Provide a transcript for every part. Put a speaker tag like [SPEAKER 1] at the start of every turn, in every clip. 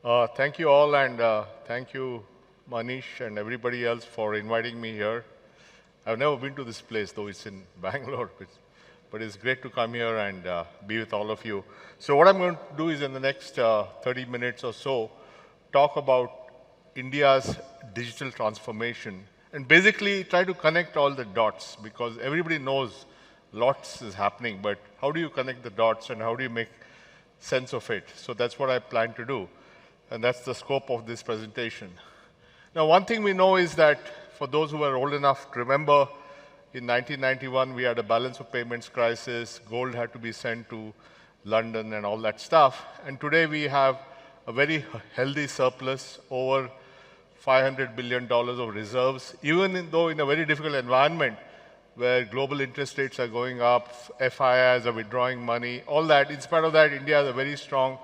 [SPEAKER 1] Thank you all, and thank you, Manish, and everybody else for inviting me here. I've never been to this place, though it's in Bangalore, but it's great to come here and be with all of you. So what I'm going to do is in the next 30 minutes or so, talk about India's digital transformation and basically try to connect all the dots because everybody knows lots is happening, but how do you connect the dots and how do you make sense of it? So that's what I plan to do. And that's the scope of this presentation. Now, one thing we know is that for those who are old enough to remember, in 1991, we had a balance of payments crisis. Gold had to be sent to London and all that stuff. And today we have a very healthy surplus, over $500 billion of reserves, even though in a very difficult environment where global interest rates are going up, FIIs are withdrawing money, all that. In spite of that, India has a very strong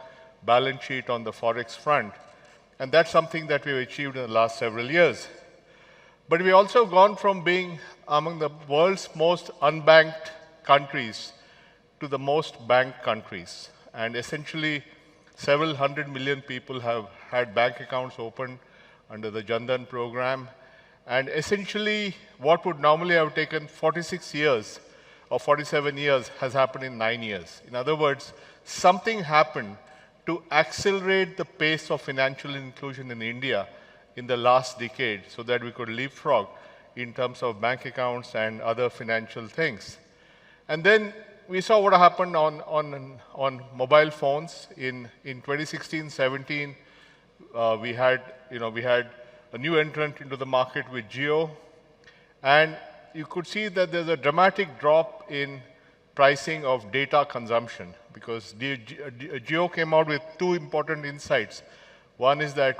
[SPEAKER 1] balance sheet on the forex front. And that's something that we've achieved in the last several years. But we've also gone from being among the world's most unbanked countries to the most banked countries. And essentially, several hundred million people have had bank accounts opened under the Nandan program. And essentially, what would normally have taken 46 years or 47 years has happened in 9 years. In other words, something happened to accelerate the pace of financial inclusion in India in the last decade so that we could leapfrog in terms of bank accounts and other financial things. And then we saw what happened on mobile phones. In 2016-17, we had a new entrant into the market with Jio. And you could see that there's a dramatic drop in pricing of data consumption because Jio came out with two important insights. One is that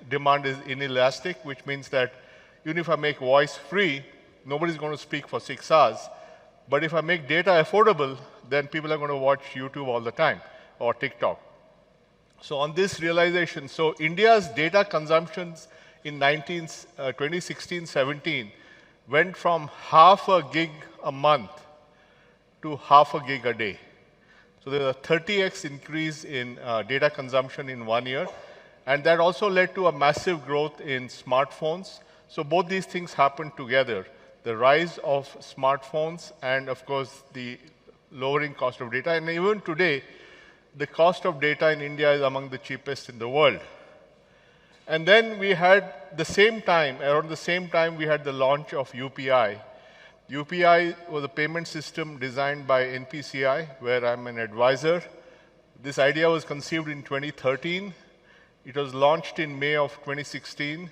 [SPEAKER 1] demand is inelastic, which means that even if I make voice free, nobody's going to speak for 6 hours. But if I make data affordable, then people are going to watch YouTube all the time or TikTok. So on this realization, so India's data consumptions in 2016-17 went from half a gig a month to half a gig a day. So there's a 30x increase in data consumption in 1 year. And that also led to a massive growth in smartphones. So both these things happened together. The rise of smartphones and, of course, the lowering cost of data. And even today, the cost of data in India is among the cheapest in the world. And then we had around the same time, we had the launch of UPI. UPI was a payment system designed by NPCI, where I'm an advisor. This idea was conceived in 2013. It was launched in May of 2016.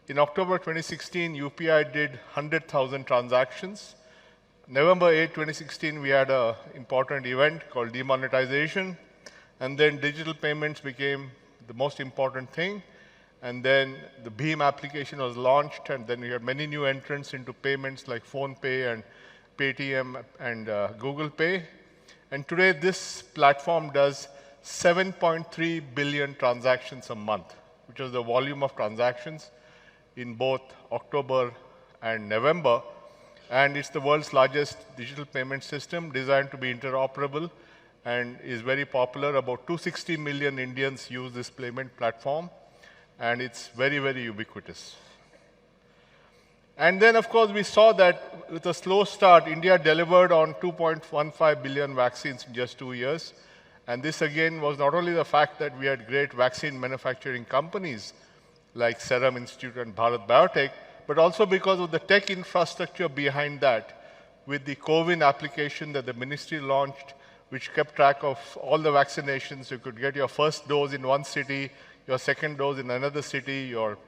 [SPEAKER 1] In October 2016, UPI did 100,000 transactions. November 8, 2016, we had an important event called demonetization. And then digital payments became the most important thing. And then the BHIM application was launched, and then we had many new entrants into payments like PhonePe and Paytm and Google Pay. And today, this platform does 7.3 billion transactions a month, which is the volume of transactions in both October and November. And it's the world's largest digital payment system designed to be interoperable and is very popular. About 260 million Indians use this payment platform. And it's very, very ubiquitous. And then, of course, we saw that with a slow start, India delivered on 2.15 billion vaccines in just 2 years. And this, again, was not only the fact that we had great vaccine manufacturing companies like Serum Institute and Bharat Biotech, but also because of the tech infrastructure behind that, with the COVID application that the ministry launched, which kept track of all the vaccinations. You could get your first dose in one city, your second dose in another city, your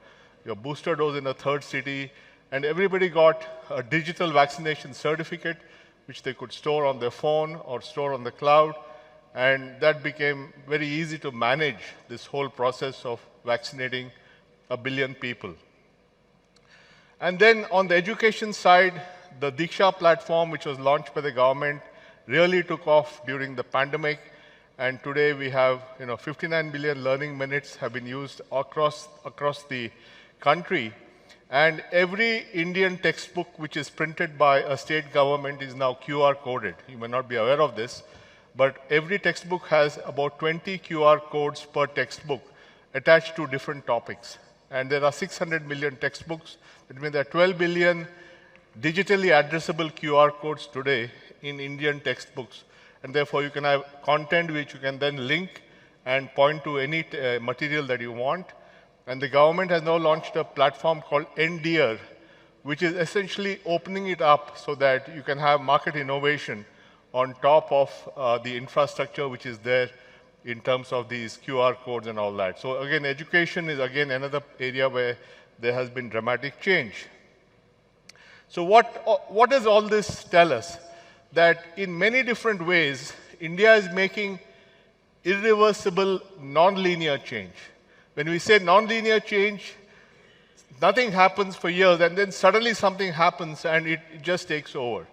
[SPEAKER 1] booster dose in a third city, and everybody got a digital vaccination certificate, which they could store on their phone or store on the cloud, and that became very easy to manage this whole process of vaccinating 1 billion people. And then on the education side, the Diksha platform, which was launched by the government, really took off during the pandemic. And today we have 59 billion learning minutes have been used across the country. And every Indian textbook which is printed by a state government is now QR coded. You may not be aware of this, but every textbook has about 20 QR codes per textbook, attached to different topics. And there are 600 million textbooks. That means there are 12 billion digitally addressable QR codes today in Indian textbooks. And therefore, you can have content which you can then link and point to any material that you want. And the government has now launched a platform called NDR, which is essentially opening it up so that you can have market innovation on top of the infrastructure which is there in terms of these QR codes and all that. So again, education is again another area where there has been dramatic change. So what does all this tell us? That in many different ways, India is making irreversible nonlinear change. When we say nonlinear change, nothing happens for years and then suddenly something happens and it just takes over.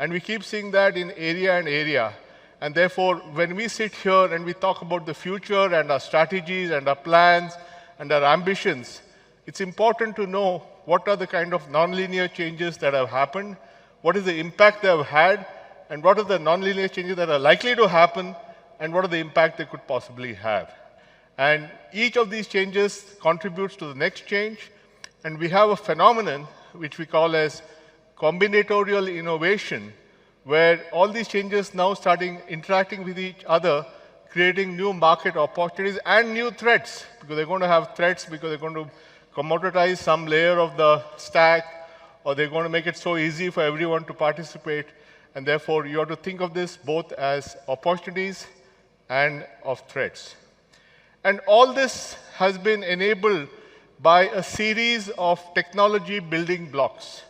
[SPEAKER 1] And we keep seeing that in area and area. And therefore, when we sit here and we talk about the future and our strategies and our plans and our ambitions, it's important to know what are the kind of nonlinear changes that have happened, what is the impact they have had, and what are the nonlinear changes that are likely to happen, and what are the impact they could possibly have. And each of these changes contributes to the next change, and we have a phenomenon which we call as combinatorial innovation, where all these changes now starting interacting with each other, creating new market opportunities and new threats, because they're going to have threats because they're going to commoditize some layer of the stack, or they're going to make it so easy for everyone to participate. And therefore, you have to think of this both as opportunities and of threats. And all this has been enabled by a series of technology building blocks.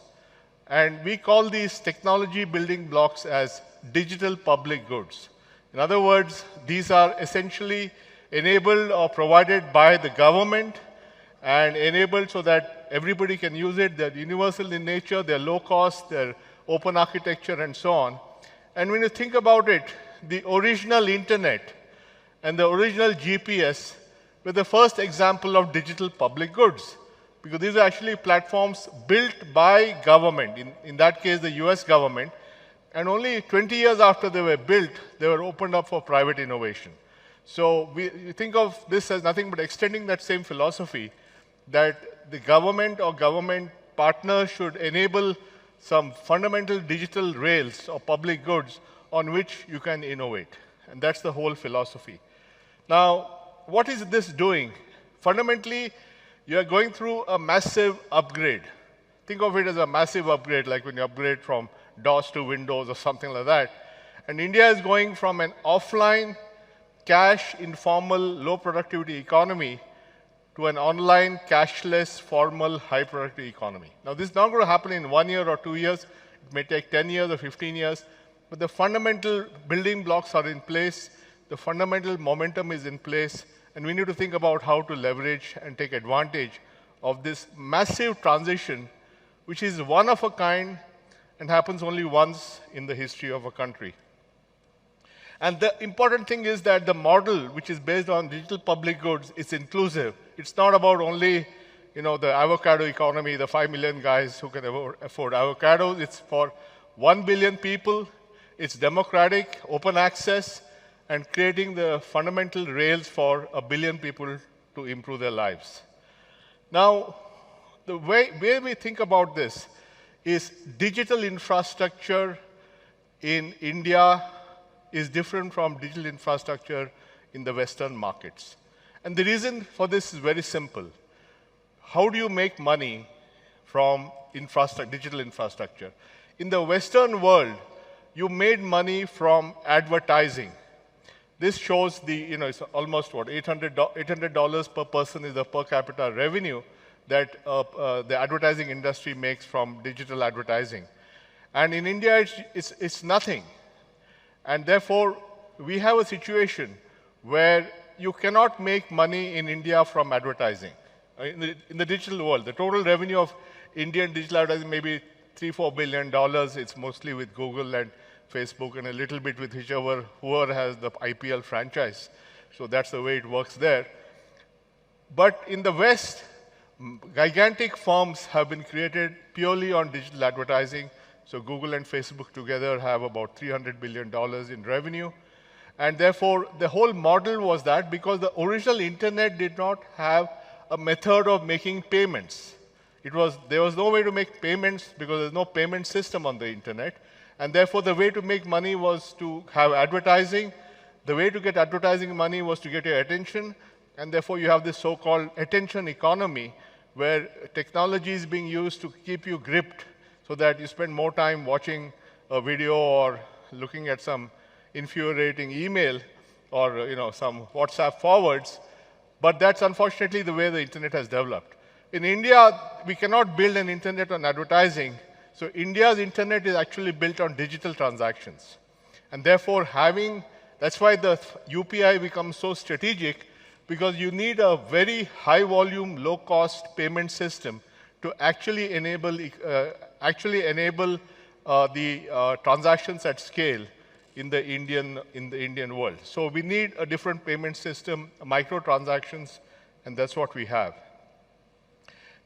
[SPEAKER 1] And we call these technology building blocks as digital public goods. In other words, these are essentially enabled or provided by the government and enabled so that everybody can use it. They're universal in nature, they're low cost, they're open architecture, and so on. And when you think about it, the original internet and the original GPS were the first example of digital public goods, because these are actually platforms built by government, in that case the US government, and only 20 years after they were built, they were opened up for private innovation. So we think of this as nothing but extending that same philosophy, that the government or government partners should enable some fundamental digital rails or public goods on which you can innovate. And that's the whole philosophy. Now, what is this doing? Fundamentally, you are going through a massive upgrade. Think of it as a massive upgrade, like when you upgrade from DOS to Windows or something like that. And India is going from an offline, cash, informal, low productivity economy to an online, cashless, formal, high productivity economy. Now, this is not going to happen in 1 year or 2 years. It may take 10 years or 15 years. But the fundamental building blocks are in place. The fundamental momentum is in place. And we need to think about how to leverage and take advantage of this massive transition, which is one of a kind and happens only once in the history of a country. And the important thing is that the model, which is based on digital public goods, is inclusive. It's not about only, the avocado economy, the 5 million guys who can afford avocados. It's for 1 billion people. It's democratic, open access, and creating the fundamental rails for 1 billion people to improve their lives. Now, the way we think about this is digital infrastructure in India is different from digital infrastructure in the Western markets. And the reason for this is very simple. How do you make money from digital infrastructure? In the Western world, you made money from advertising. This shows it's almost $800 per person is the per capita revenue that the advertising industry makes from digital advertising. And in India, it's nothing. And therefore, we have a situation where you cannot make money in India from advertising. In the digital world, the total revenue of Indian digital advertising may be $3-4 billion. It's mostly with Google and Facebook and a little bit with whoever has the IPL franchise. So that's the way it works there. But in the West, gigantic firms have been created purely on digital advertising. So Google and Facebook together have about $300 billion in revenue. And therefore, the whole model was that because the original internet did not have a method of making payments. There was no way to make payments because there's no payment system on the internet. And therefore, the way to make money was to have advertising. The way to get advertising money was to get your attention. And therefore, you have this so-called attention economy, where technology is being used to keep you gripped so that you spend more time watching a video or looking at some infuriating email or some WhatsApp forwards. But that's unfortunately the way the internet has developed. In India, we cannot build an internet on advertising. So India's internet is actually built on digital transactions. And therefore, that's why the UPI becomes so strategic, because you need a very high volume, low cost payment system to actually enable the transactions at scale in the Indian world. So we need a different payment system, microtransactions, and that's what we have.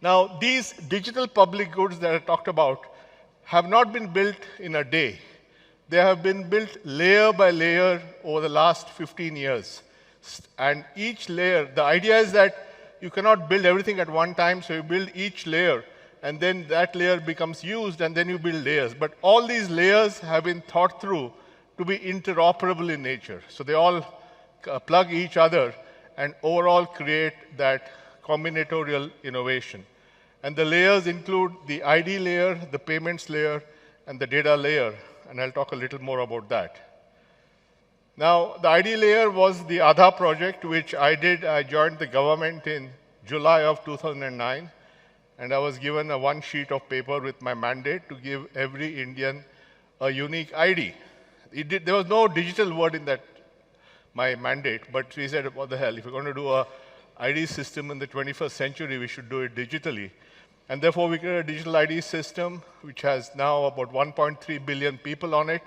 [SPEAKER 1] Now, these digital public goods that I talked about have not been built in a day. They have been built layer by layer over the last 15 years. And each layer, the idea is that you cannot build everything at one time, so you build each layer, and then that layer becomes used, and then you build layers. But all these layers have been thought through to be interoperable in nature. So they all plug each other and overall create that combinatorial innovation. And the layers include the ID layer, the payments layer, and the data layer. And I'll talk a little more about that. Now, the ID layer was the Aadhaar project, which I did. I joined the government in July of 2009. And I was given a one sheet of paper with my mandate to give every Indian a unique ID. There was no digital word in my mandate, but we said, what the hell, if we're going to do a ID system in the 21st century, we should do it digitally. And therefore, we created a digital ID system, which has now about 1.3 billion people on it,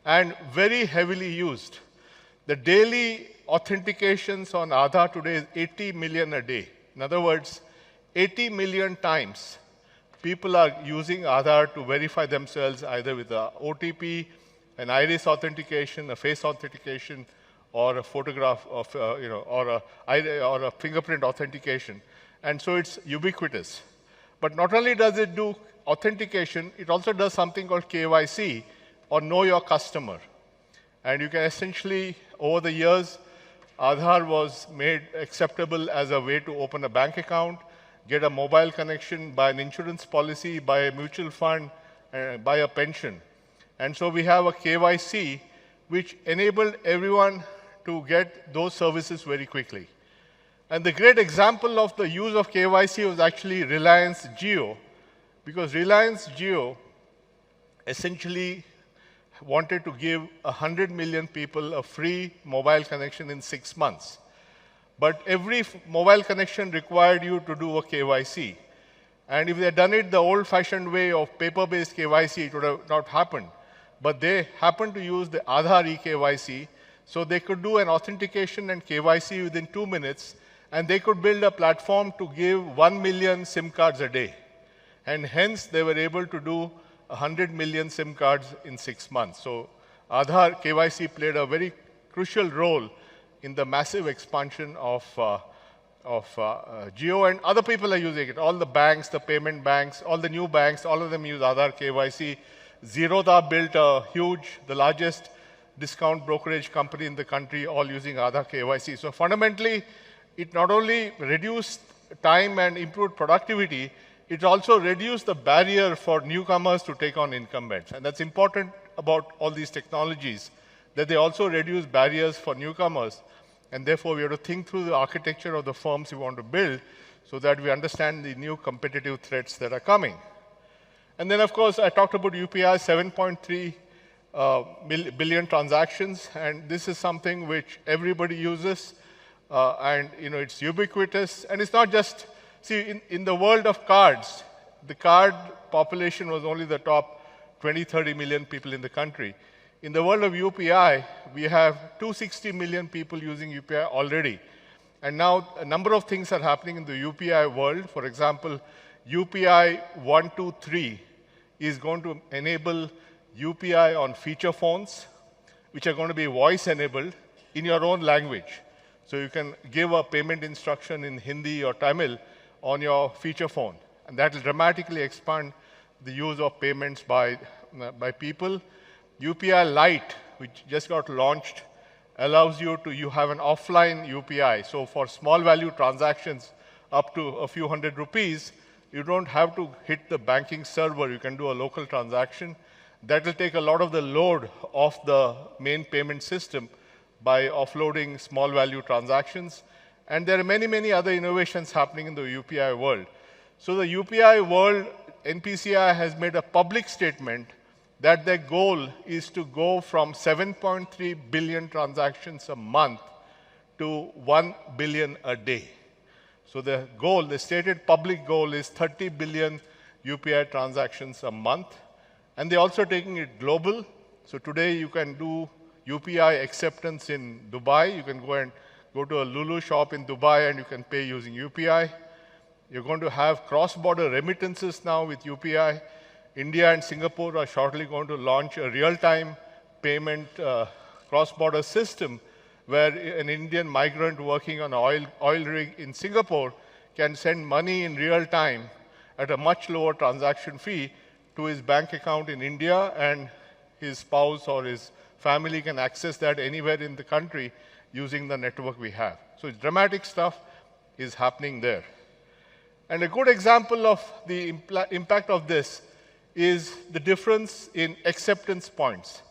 [SPEAKER 1] and very heavily used. The daily authentications on Aadhaar today is 80 million a day. In other words, 80 million times people are using Aadhaar to verify themselves either with a OTP, an iris authentication, a face authentication, or a photograph of, or a fingerprint authentication. And so it's ubiquitous. But not only does it do authentication, it also does something called KYC, or Know Your Customer. And you can essentially, over the years, Aadhaar was made acceptable as a way to open a bank account, get a mobile connection, buy an insurance policy, buy a mutual fund, buy a pension. And so we have a KYC which enabled everyone to get those services very quickly. And the great example of the use of KYC was actually Reliance Jio, because Reliance Jio essentially wanted to give 100 million people a free mobile connection in 6 months. But every mobile connection required you to do a KYC. And if they had done it the old-fashioned way of paper-based KYC, it would have not happened. But they happened to use the Aadhaar eKYC, so they could do an authentication and KYC within 2 minutes, and they could build a platform to give 1 million SIM cards a day. And hence, they were able to do 100 million SIM cards in 6 months. So Aadhaar KYC played a very crucial role in the massive expansion of Jio, and other people are using it. All the banks, the payment banks, all the new banks, all of them use Aadhaar KYC. Zerodha built the largest discount brokerage company in the country, all using Aadhaar KYC. So fundamentally, it not only reduced time and improved productivity, it also reduced the barrier for newcomers to take on incumbents. And that's important about all these technologies, that they also reduce barriers for newcomers. And therefore, we have to think through the architecture of the firms we want to build so that we understand the new competitive threats that are coming. And then, of course, I talked about UPI, 7.3 billion transactions. And this is something which everybody uses. And it's ubiquitous. And it's not just, see, in the world of cards, the card population was only the top 20, 30 million people in the country. In the world of UPI, we have 260 million people using UPI already. And now a number of things are happening in the UPI world. For example, UPI 123 is going to enable UPI on feature phones, which are going to be voice-enabled. in your own language. So you can give a payment instruction in Hindi or Tamil on your feature phone. And that will dramatically expand the use of payments by people. UPI Lite, which just got launched, allows you have an offline UPI. So for small value transactions up to a few hundred rupees, you don't have to hit the banking server. You can do a local transaction. That will take a lot of the load off the main payment system by offloading small value transactions. And there are many, many other innovations happening in the UPI world. So the UPI world, NPCI has made a public statement that their goal is to go from 7.3 billion transactions a month to 1 billion a day. So the goal, the stated public goal, is 30 billion UPI transactions a month. And they're also taking it global. So today you can do UPI acceptance in Dubai. You can go to a Lulu shop in Dubai and you can pay using UPI. You're going to have cross-border remittances now with UPI. India and Singapore are shortly going to launch a real-time payment cross-border system where an Indian migrant working on an oil rig in Singapore can send money in real time at a much lower transaction fee to his bank account in India, and his spouse or his family can access that anywhere in the country using the network we have. So dramatic stuff is happening there. And a good example of the impact of this is the difference in acceptance points.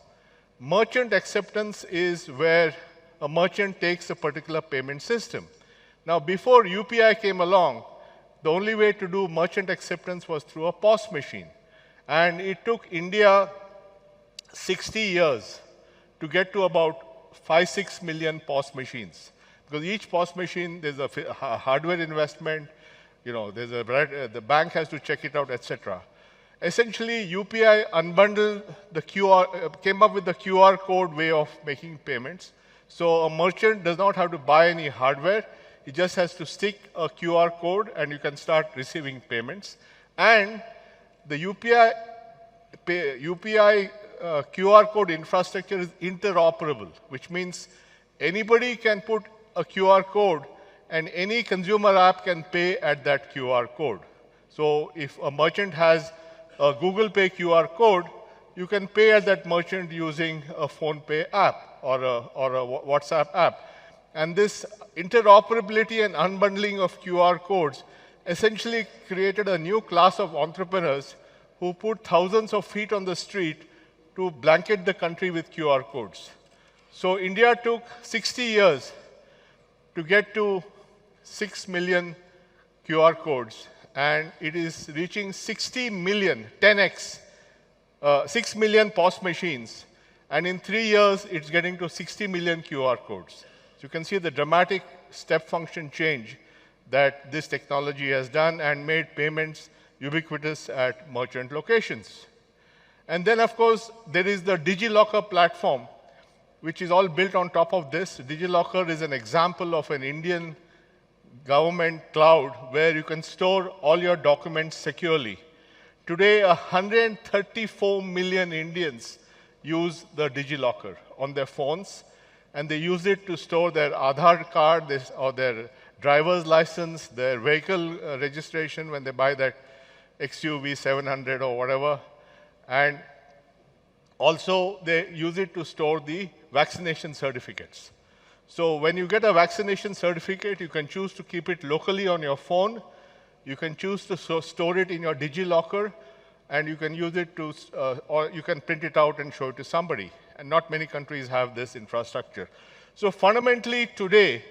[SPEAKER 1] Merchant acceptance is where a merchant takes a particular payment system. Now, before UPI came along, the only way to do merchant acceptance was through a POS machine. And it took India 60 years to get to about 5-6 million POS machines. Because each POS machine, there's a hardware investment, the bank has to check it out, etc. Essentially, UPI unbundled the came up with the QR code way of making payments. So a merchant does not have to buy any hardware. He just has to stick a QR code and you can start receiving payments. And the UPI QR code infrastructure is interoperable, which means anybody can put a QR code and any consumer app can pay at that QR code. So if a merchant has a Google Pay QR code, you can pay at that merchant using a PhonePe app or a WhatsApp app. And this interoperability and unbundling of QR codes essentially created a new class of entrepreneurs who put thousands of feet on the street to blanket the country with QR codes. So India took 60 years to get to 6 million QR codes, and it is reaching 60 million, 10x, 6 million POS machines, and in 3 years, it's getting to 60 million QR codes. So you can see the dramatic step function change that this technology has done and made payments ubiquitous at merchant locations. And then, of course, there is the DigiLocker platform, which is all built on top of this. DigiLocker is an example of an Indian government cloud where you can store all your documents securely. Today, 134 million Indians use the DigiLocker on their phones, and they use it to store their Aadhaar card or their driver's license, their vehicle registration when they buy that XUV 700 or whatever. And also, they use it to store the vaccination certificates. So when you get a vaccination certificate, you can choose to keep it locally on your phone. You can choose to store it in your DigiLocker, and you can use it to, or you can print it out and show it to somebody. And not many countries have this infrastructure. So fundamentally, today,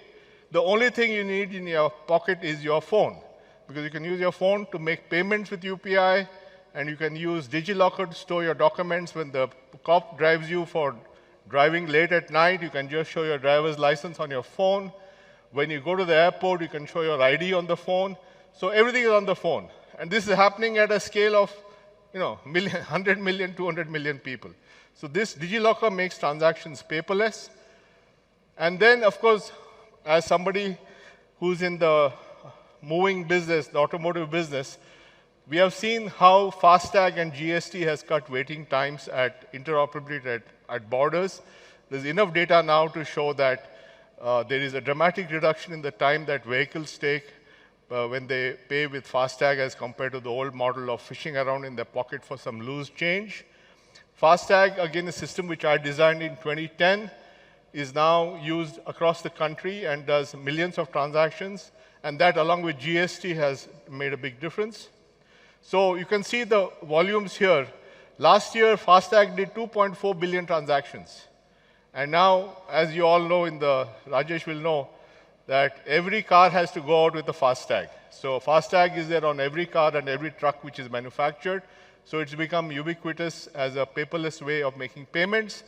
[SPEAKER 1] the only thing you need in your pocket is your phone, because you can use your phone to make payments with UPI, and you can use DigiLocker to store your documents. When the cop drives you for driving late at night, you can just show your driver's license on your phone. When you go to the airport, you can show your ID on the phone. So everything is on the phone. And this is happening at a scale of 100 million, 200 million people. So this DigiLocker makes transactions paperless. And then, of course, as somebody who's in the moving business, the automotive business, we have seen how FASTag and GST has cut waiting times at interoperability at borders. there's enough data now to show that there is a dramatic reduction in the time that vehicles take when they pay with FASTag as compared to the old model of fishing around in their pocket for some loose change. FASTag, again, a system which I designed in 2010, is now used across the country and does millions of transactions. And that, along with GST, has made a big difference. So you can see the volumes here. Last year, FASTag did 2.4 billion transactions. And now, as you all know, Rajesh will know, that every car has to go out with a FASTag. So FASTag is there on every car and every truck which is manufactured. So it's become ubiquitous as a paperless way of making payments.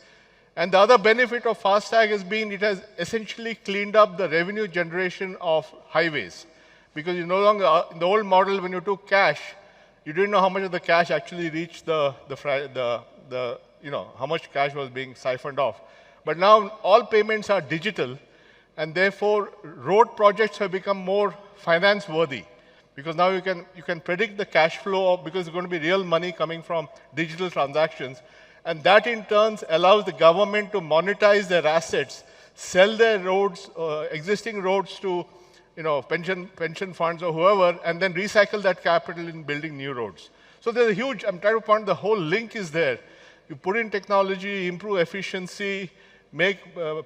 [SPEAKER 1] And the other benefit of FASTag has been it has essentially cleaned up the revenue generation of highways. Because you no longer, in the old model, when you took cash, you didn't know how much of the cash actually reached how much cash was being siphoned off. But now all payments are digital, and therefore road projects have become more finance worthy. Because now you can predict the cash flow because it's going to be real money coming from digital transactions. And that in turn allows the government to monetize their assets, sell their roads, existing roads to pension funds or whoever, and then recycle that capital in building new roads. So there's a huge, I'm trying to point, the whole link is there. You put in technology, improve efficiency, make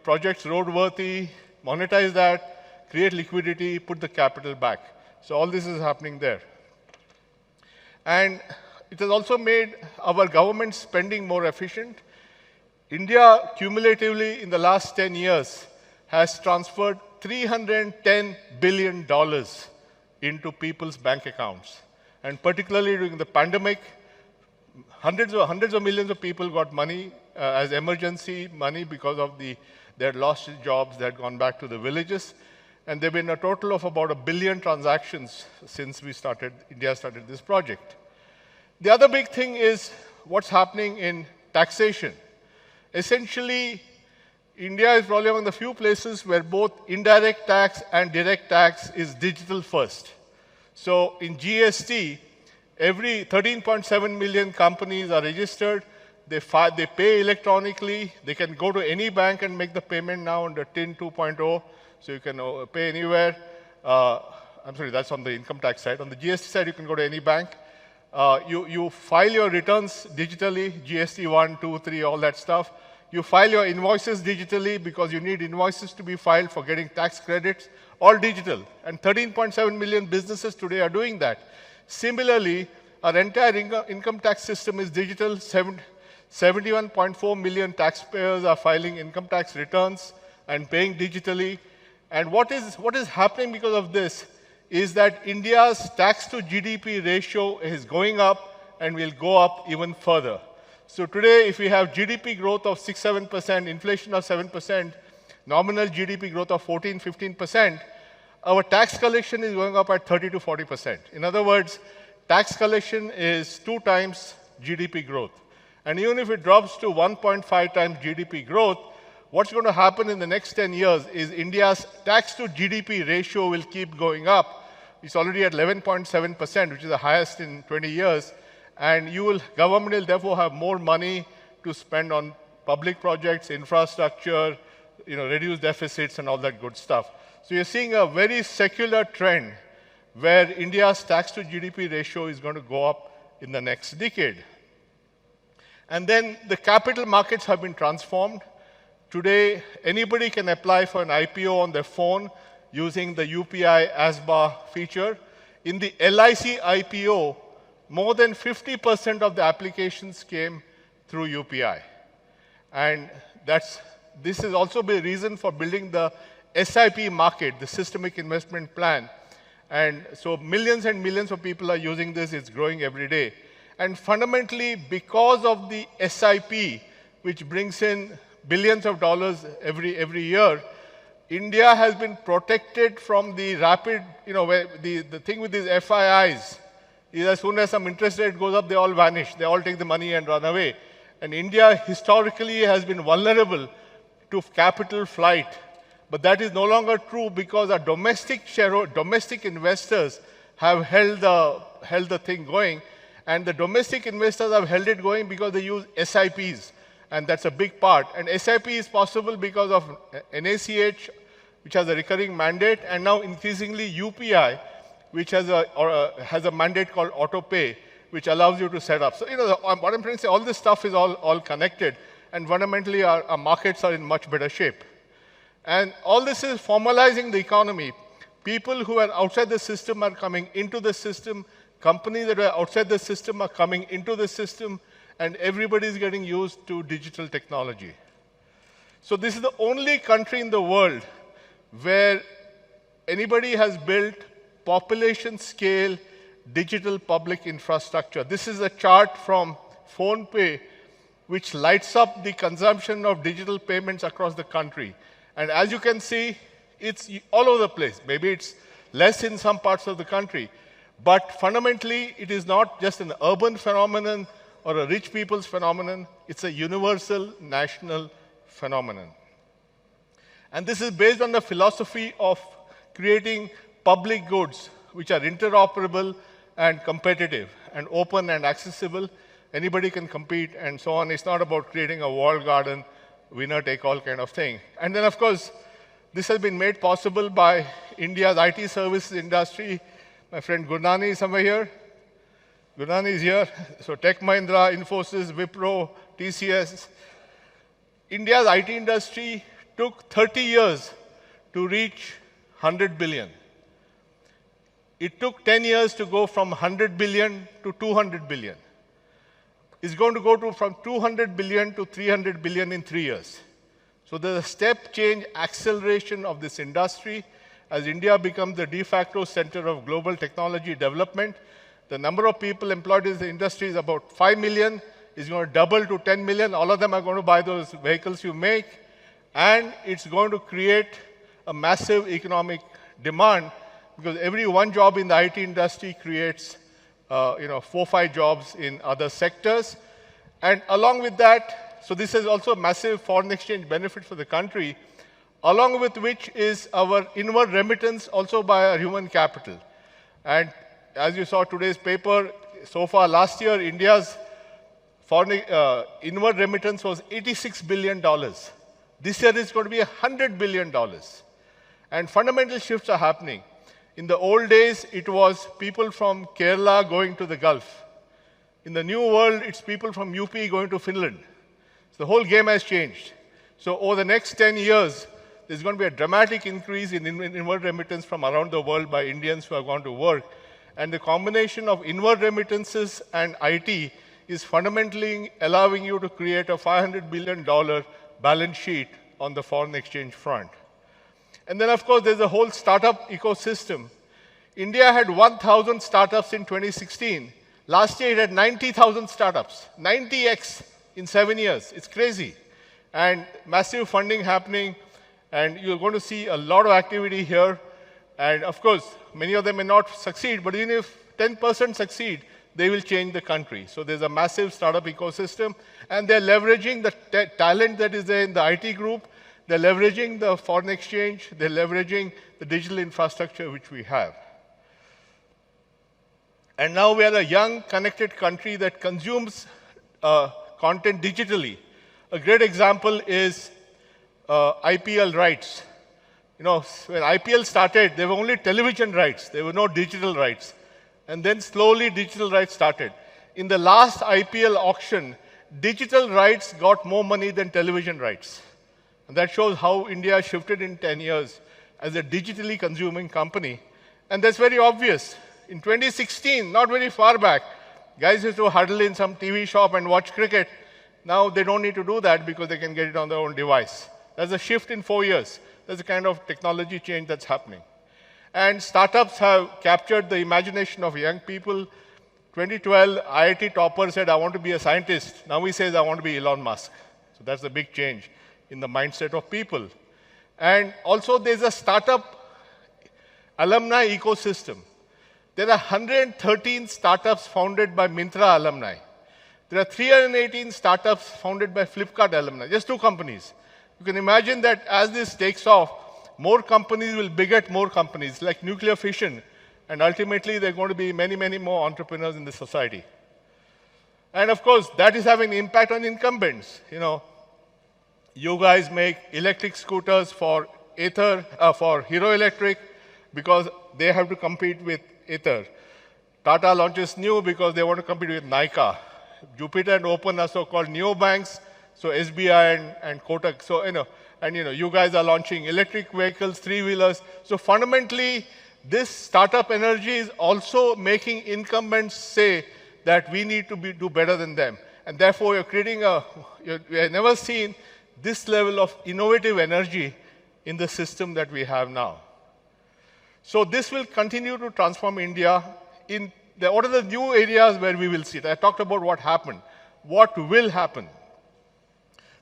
[SPEAKER 1] projects roadworthy, monetize that, create liquidity, put the capital back. So all this is happening there. And it has also made our government spending more efficient. India, cumulatively, in the last 10 years, has transferred $310 billion into people's bank accounts. And particularly during the pandemic, hundreds of millions of people got money as emergency money because of they had lost jobs, they had gone back to the villages. And there have been a total of about 1 billion transactions since India started this project. The other big thing is what's happening in taxation. Essentially, India is probably among the few places where both indirect tax and direct tax is digital first. So in GST, every 13.7 million companies are registered. They pay electronically. They can go to any bank and make the payment now under TIN 2.0. So you can pay anywhere. I'm sorry, that's on the income tax side. On the GST side, you can go to any bank. You file your returns digitally, GST 1, 2, 3, all that stuff. You file your invoices digitally because you need invoices to be filed for getting tax credits, all digital. And 13.7 million businesses today are doing that. Similarly, our entire income tax system is digital. 71.4 million taxpayers are filing income tax returns and paying digitally. And what is happening because of this is that India's tax to GDP ratio is going up and will go up even further. So today, if we have GDP growth of 6-7%, inflation of 7%, nominal GDP growth of 14-15%, our tax collection is going up at 30 to 40%. In other words, tax collection is 2 times GDP growth. And even if it drops to 1.5 times GDP growth, what's going to happen in the next 10 years is India's tax to GDP ratio will keep going up. It's already at 11.7%, which is the highest in 20 years. And government will therefore have more money to spend on public projects, infrastructure, reduce deficits and all that good stuff. So you're seeing a very secular trend where India's tax to GDP ratio is going to go up in the next decade. And then the capital markets have been transformed. Today, anybody can apply for an IPO on their phone using the UPI ASBA feature. In the LIC IPO, more than 50% of the applications came through UPI. And this has also been a reason for building the SIP market, the Systemic Investment Plan. And so millions and millions of people are using this. It's growing every day. And fundamentally, because of the SIP, which brings in billions of dollars every year, India has been protected from the rapid, the thing with these FIIs is as soon as some interest rate goes up, they all vanish. They all take the money and run away. And India historically has been vulnerable to capital flight. But that is no longer true because our domestic investors have held the thing going. And the domestic investors have held it going because they use SIPs. and that's a big part. And SIP is possible because of NACH, which has a recurring mandate, and now increasingly UPI, which has a mandate called auto-pay, which allows you to set up. So, what I'm trying to say, all this stuff is all connected, and fundamentally our markets are in much better shape. And all this is formalizing the economy. People who are outside the system are coming into the system. Companies that are outside the system are coming into the system, and everybody is getting used to digital technology. So this is the only country in the world where anybody has built population-scale digital public infrastructure. This is a chart from PhonePe, which lights up the consumption of digital payments across the country. And as you can see, it's all over the place. Maybe it's less in some parts of the country. But fundamentally, it is not just an urban phenomenon or a rich people's phenomenon. It's a universal national phenomenon. And this is based on the philosophy of creating public goods which are interoperable and competitive and open and accessible. Anybody can compete and so on. It's not about creating a walled garden, winner-take-all kind of thing. And then, of course, this has been made possible by India's IT services industry. My friend Gurnani is somewhere here. Gurnani is here. So Tech Mahindra, Infosys, Wipro, TCS. India's IT industry took 30 years to reach 100 billion. It took 10 years to go from 100 billion to 200 billion. It's going to go from 200 billion to 300 billion in 3 years. So there's a step change acceleration of this industry as India becomes the de facto center of global technology development. The number of people employed in the industry is about 5 million. It's going to double to 10 million. All of them are going to buy those vehicles you make. And it's going to create a massive economic demand because every one job in the IT industry creates 4 or 5 jobs in other sectors. And along with that, so this is also a massive foreign exchange benefit for the country, along with which is our inward remittance also by our human capital. And as you saw today's paper, so far last year, India's foreign inward remittance was $86 billion. This year it's going to be $100 billion. And fundamental shifts are happening. In the old days, it was people from Kerala going to the Gulf. In the new world, it's people from UP going to Finland. So the whole game has changed. So over the next 10 years, there's going to be a dramatic increase in inward remittance from around the world by Indians who are going to work. And the combination of inward remittances and IT is fundamentally allowing you to create a $500 billion balance sheet on the foreign exchange front. And then, of course, there's a whole startup ecosystem. India had 1,000 startups in 2016. Last year, it had 90,000 startups, 90x in 7 years. It's crazy. And massive funding happening, and you're going to see a lot of activity here. And of course, many of them may not succeed, but even if 10% succeed, they will change the country. So there's a massive startup ecosystem, and they're leveraging the talent that is there in the IT group. They're leveraging the foreign exchange. They're leveraging the digital infrastructure which we have. And now we are a young, connected country that consumes content digitally. A great example is IPL rights. When IPL started, there were only television rights. There were no digital rights. And then slowly digital rights started. In the last IPL auction, digital rights got more money than television rights. And that shows how India shifted in 10 years as a digitally consuming company. And that's very obvious. In 2016, not very far back, guys used to huddle in some TV shop and watch cricket. Now they don't need to do that because they can get it on their own device. There's a shift in 4 years. There's a kind of technology change that's happening. And startups have captured the imagination of young people. 2012, IIT topper said, I want to be a scientist. Now he says, I want to be Elon Musk. So that's a big change in the mindset of people. And also there's a startup alumni ecosystem. There are 113 startups founded by Myntra alumni. There are 318 startups founded by Flipkart alumni, just 2 companies. You can imagine that as this takes off, more companies will beget more companies, like nuclear fission. And ultimately, there are going to be many, many more entrepreneurs in this society. And of course, that is having an impact on incumbents. You guys make electric scooters for for Hero Electric because they have to compete with Ather. Tata launches New because they want to compete with Nykaa. Jupiter and Open are so-called neobanks, so SBI and Kotak. So, you guys are launching electric vehicles, three-wheelers. So fundamentally, this startup energy is also making incumbents say that we need to do better than them. And therefore, you're creating we have never seen this level of innovative energy in the system that we have now. So this will continue to transform India. What are the new areas where we will see it? I talked about what happened. What will happen?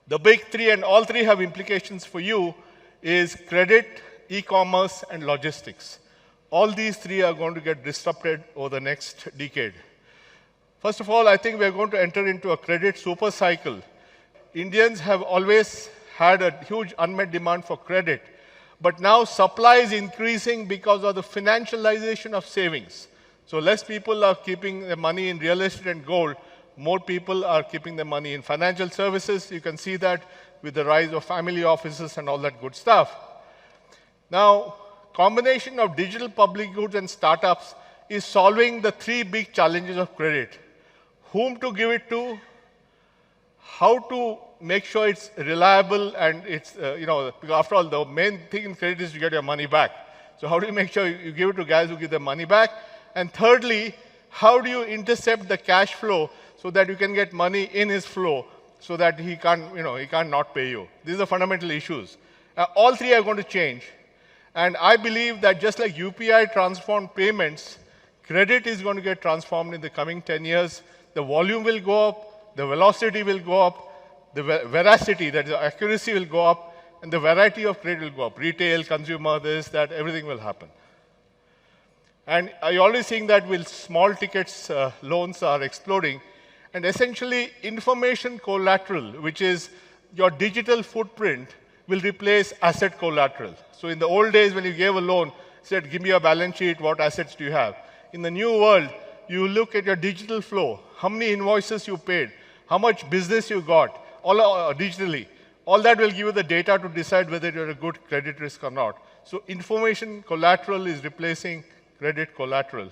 [SPEAKER 1] The big three, and all three have implications for you, is credit, e-commerce, and logistics. All these three are going to get disrupted over the next decade. First of all, I think we're going to enter into a credit super cycle. Indians have always had a huge unmet demand for credit, but now supply is increasing because of the financialization of savings. So less people are keeping their money in real estate and gold. More people are keeping their money in financial services. You can see that with the rise of family offices and all that good stuff. Now, combination of digital public goods and startups is solving the three big challenges of credit. Whom to give it to, how to make sure it's reliable, and it's, because after all, the main thing in credit is to get your money back. So how do you make sure you give it to guys who give their money back? And thirdly, how do you intercept the cash flow so that you can get money in his flow so that he can't not pay you? These are the fundamental issues. All three are going to change. And I believe that just like UPI transformed payments, credit is going to get transformed in the coming 10 years. The volume will go up, the velocity will go up, the veracity, that is, the accuracy will go up, and the variety of credit will go up. Retail, consumer, this, that, everything will happen. And you're already seeing that with small tickets, loans are exploding. And essentially, information collateral, which is your digital footprint, will replace asset collateral. So in the old days, when you gave a loan, said, give me your balance sheet, what assets do you have? In the new world, you look at your digital flow, how many invoices you paid, how much business you got, all digitally. All that will give you the data to decide whether you're a good credit risk or not. So information collateral is replacing credit collateral.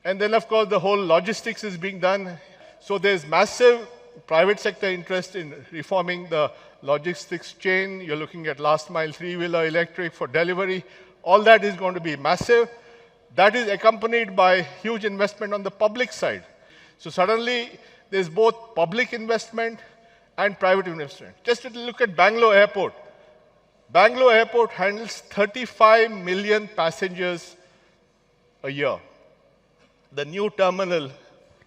[SPEAKER 1] And then, of course, the whole logistics is being done. So there's massive private sector interest in reforming the logistics chain. You're looking at last mile three-wheeler electric for delivery. All that is going to be massive. That is accompanied by huge investment on the public side. So suddenly, there's both public investment and private investment. Just to look at Bangalore Airport. Bangalore Airport handles 35 million passengers a year. The new Terminal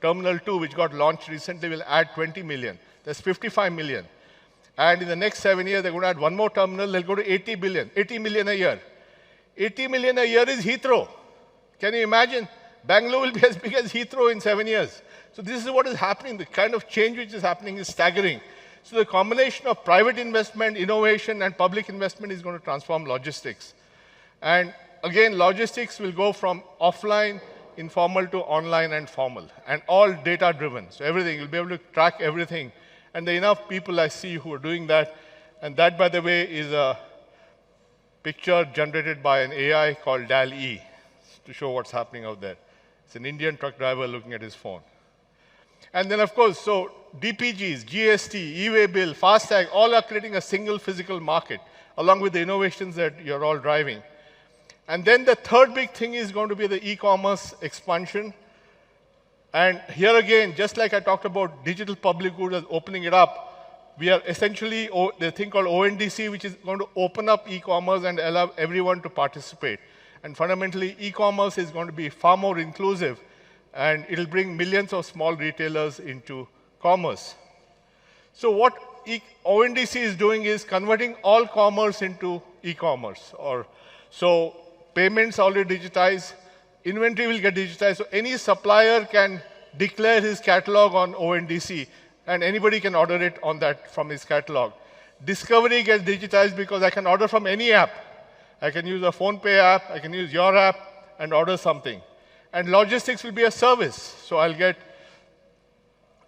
[SPEAKER 1] 2, which got launched recently, will add 20 million. That's 55 million. And in the next 7 years, they're going to add one more terminal. They'll go to 80 million a year. 80 million a year is Heathrow. Can you imagine? Bangalore will be as big as Heathrow in 7 years. So this is what is happening. The kind of change which is happening is staggering. So the combination of private investment, innovation, and public investment is going to transform logistics. And again, logistics will go from offline, informal, to online and formal, and all data-driven. So everything, you'll be able to track everything. And there are enough people I see who are doing that. And that, by the way, is a picture generated by an AI called DAL-E to show what's happening out there. It's an Indian truck driver looking at his phone. And then, of course, so DPGs, GST, e-way bill, FASTag, all are creating a single physical market, along with the innovations that you're all driving. And then the third big thing is going to be the e-commerce expansion. And here again, just like I talked about digital public goods as opening it up, we are essentially the thing called ONDC, which is going to open up e-commerce and allow everyone to participate. And fundamentally, e-commerce is going to be far more inclusive, and it'll bring millions of small retailers into commerce. So what ONDC is doing is converting all commerce into e-commerce. So payments already digitized, inventory will get digitized, so any supplier can declare his catalog on ONDC, and anybody can order it on that from his catalog. Discovery gets digitized because I can order from any app. I can use a PhonePe app, I can use your app, and order something. And logistics will be a service. So I'll get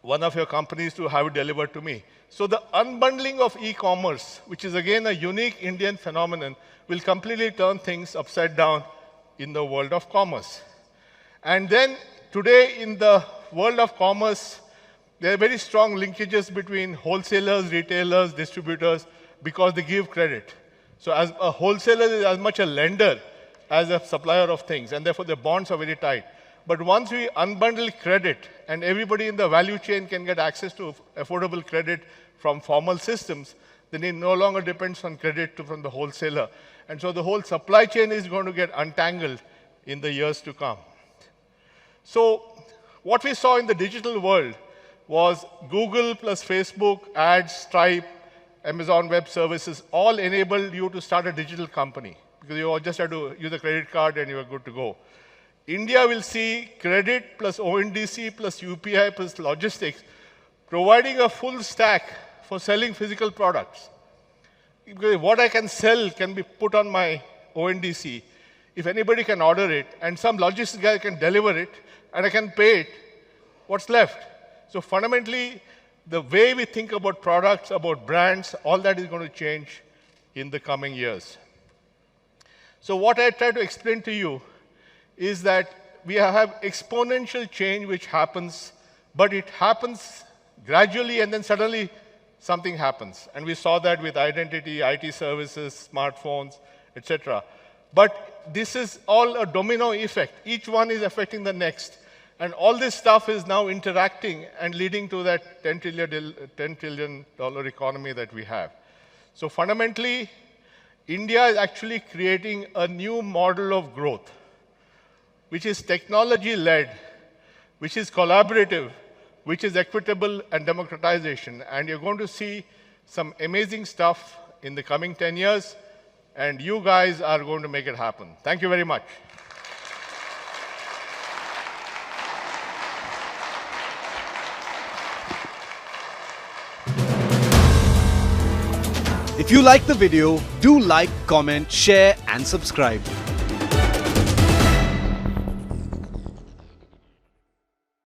[SPEAKER 1] one of your companies to have it delivered to me. So the unbundling of e-commerce, which is again a unique Indian phenomenon, will completely turn things upside down in the world of commerce. And then today in the world of commerce, there are very strong linkages between wholesalers, retailers, distributors, because they give credit. So as a wholesaler is as much a lender as a supplier of things, and therefore the bonds are very tight. But once we unbundle credit and everybody in the value chain can get access to affordable credit from formal systems, then it no longer depends on credit from the wholesaler. And so the whole supply chain is going to get untangled in the years to come. So what we saw in the digital world was Google plus Facebook, ads, Stripe, Amazon Web Services, all enabled you to start a digital company because you just had to use a credit card and you were good to go. India will see credit plus ONDC plus UPI plus logistics providing a full stack for selling physical products. Because what I can sell can be put on my ONDC. If anybody can order it and some logistics guy can deliver it and I can pay it, what's left? So fundamentally, the way we think about products, about brands, all that is going to change in the coming years. So what I try to explain to you is that we have exponential change which happens, but it happens gradually and then suddenly something happens. And we saw that with identity, IT services, smartphones, etc. But this is all a domino effect. Each one is affecting the next. And all this stuff is now interacting and leading to that $10 trillion economy that we have. So fundamentally, India is actually creating a new model of growth, which is technology-led, which is collaborative, which is equitable and democratization. And you're going to see some amazing stuff in the coming 10 years, and you guys are going to make it happen. Thank you very much.
[SPEAKER 2] If you like the video, do like, comment, share and subscribe.